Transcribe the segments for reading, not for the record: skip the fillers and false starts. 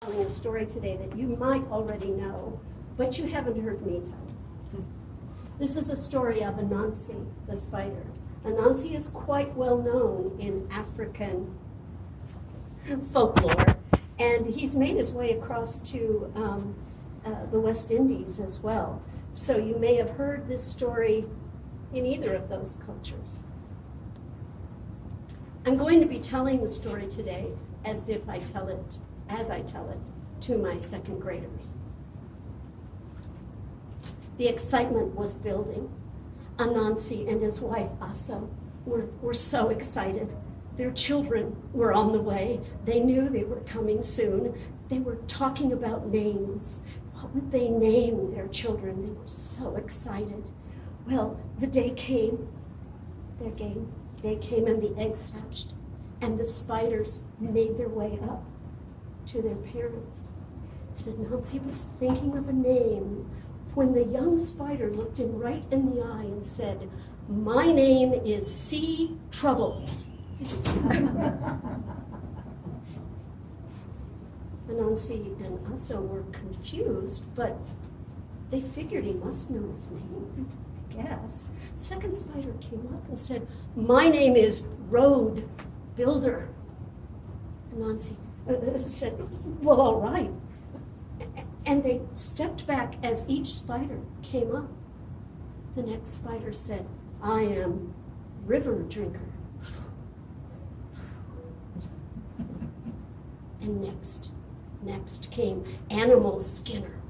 Telling a story today that you might already know, but you haven't heard me tell. This is a story of Anansi the Spider. Anansi is quite well known in African folklore, and he's made his way across to the West Indies as well. So you may have heard this story in either of those cultures. I'm going to be telling the story today as I tell it to my second graders. The excitement was building. Anansi and his wife Aso were so excited. Their children were on the way. They knew they were coming soon. They were talking about names. What would they name their children? They were so excited. Well, the day came. Day came and the eggs hatched, and the spiders made their way up to their parents. And Anansi was thinking of a name when the young spider looked him right in the eye and said, "My name is Sea Trouble." Anansi and Aso were confused, but they figured he must know his name, I guess. Second spider came up and said, "My name is Road Builder." Anansi said, "Well, all right." And they stepped back as each spider came up. The next spider said, "I am River Drinker." And next came Animal Skinner.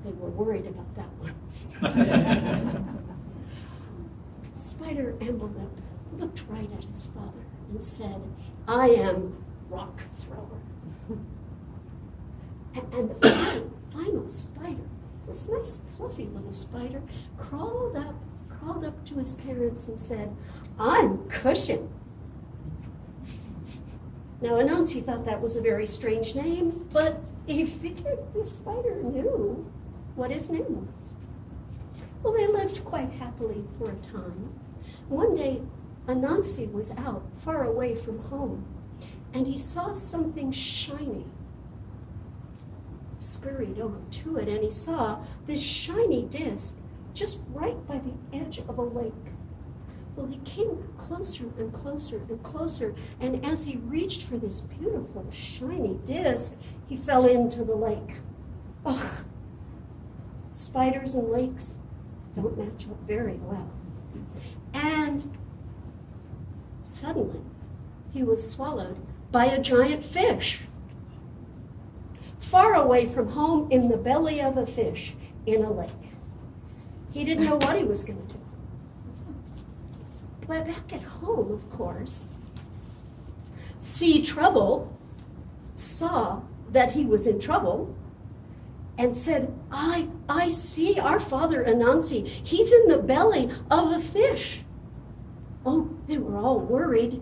They were worried about that one. Spider ambled up, looked right at his father, and said, "I am Rock Thrower." And the final spider, this nice fluffy little spider, crawled up to his parents and said, "I'm Cushion." Now Anansi thought that was a very strange name, but he figured the spider knew what his name was. Well, they lived quite happily for a time. One day, Anansi was out far away from home, and he saw something shiny. Scurried over to it, and he saw this shiny disc just right by the edge of a lake. Well, he came closer and closer and closer, and as he reached for this beautiful shiny disc, he fell into the lake. Ugh! Spiders and lakes don't match up very well. And suddenly, he was swallowed by a giant fish. Far away from home, in the belly of a fish in a lake. He didn't know what he was going to do. But back at home, of course, Sea Trouble saw that he was in trouble and said, I see our father Anansi. He's in the belly of a fish." Oh, they were all worried,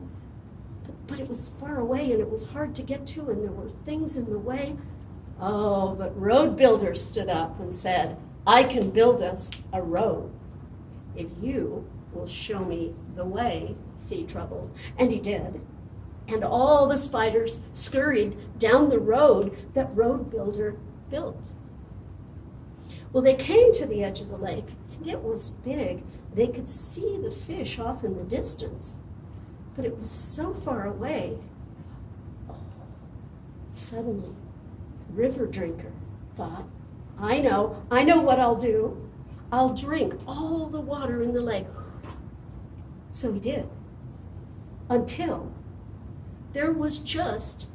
but it was far away and it was hard to get to, and there were things in the way. Oh, but Road Builder stood up and said, "I can build us a road if you will show me the way, Sea Trouble." And he did. And all the spiders scurried down the road that Road Builder built. Well, they came to the edge of the lake, and it was big. They could see the fish off in the distance, but it was so far away. Oh, suddenly, River Drinker thought, I know what I'll do. I'll drink all the water in the lake." So he did, until there was just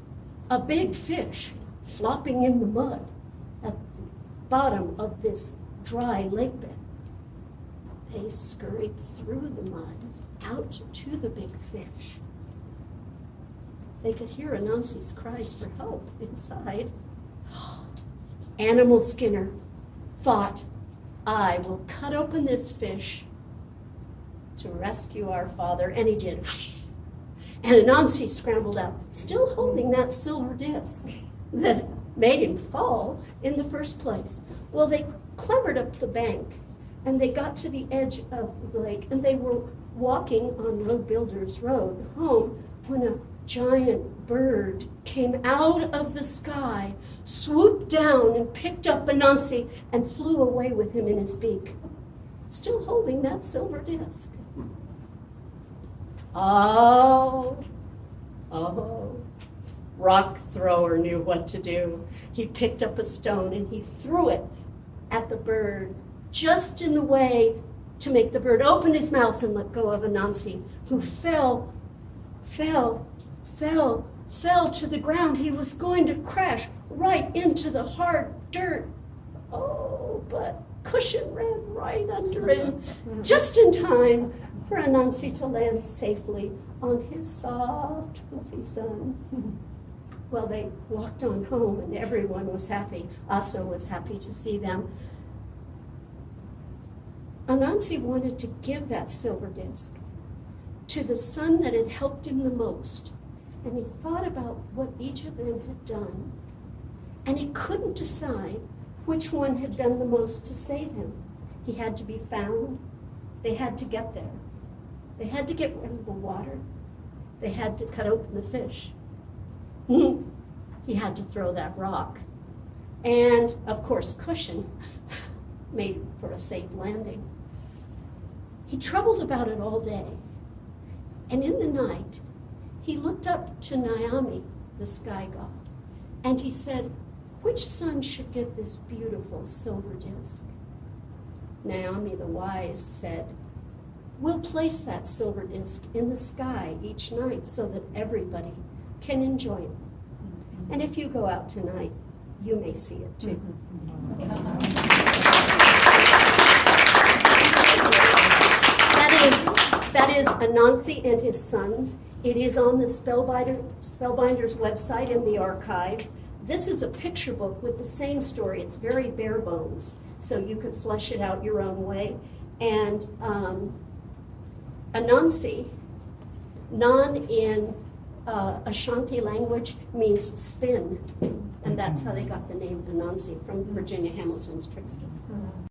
a big fish flopping in the mud at the bottom of this dry lake bed. They scurried through the mud out to the big fish. They could hear Anansi's cries for help inside. Animal Skinner thought, "I will cut open this fish to rescue our father," and he did. And Anansi scrambled out, still holding that silver disc that made him fall in the first place. Well, they clambered up the bank, and they got to the edge of the lake, and they were walking on Road Builder's road home when giant bird came out of the sky, swooped down and picked up Anansi and flew away with him in his beak, still holding that silver disc. Oh, Rock Thrower knew what to do. He picked up a stone and he threw it at the bird, just in the way to make the bird open his mouth and let go of Anansi, who fell to the ground. He was going to crash right into the hard dirt. Oh, but Cushion ran right under him, just in time for Anansi to land safely on his soft, fluffy son. Well, they walked on home and everyone was happy. Asa was happy to see them. Anansi wanted to give that silver disc to the son that had helped him the most. And he thought about what each of them had done. And he couldn't decide which one had done the most to save him. He had to be found. They had to get there. They had to get rid of the water. They had to cut open the fish. He had to throw that rock. And, of course, Cushion made for a safe landing. He troubled about it all day. And in the night, he looked up to Naomi, the sky god, and he said, "Which son should get this beautiful silver disc?" Naomi the wise said, "We'll place that silver disc in the sky each night so that everybody can enjoy it. And if you go out tonight, you may see it too." That is Anansi and his sons. It is on the Spellbinder's website in the archive. This is a picture book with the same story. It's very bare bones, so you could flesh it out your own way. And Anansi, Nan in Ashanti language means spin, and that's how they got the name Anansi, from Virginia Hamilton's Tricksters.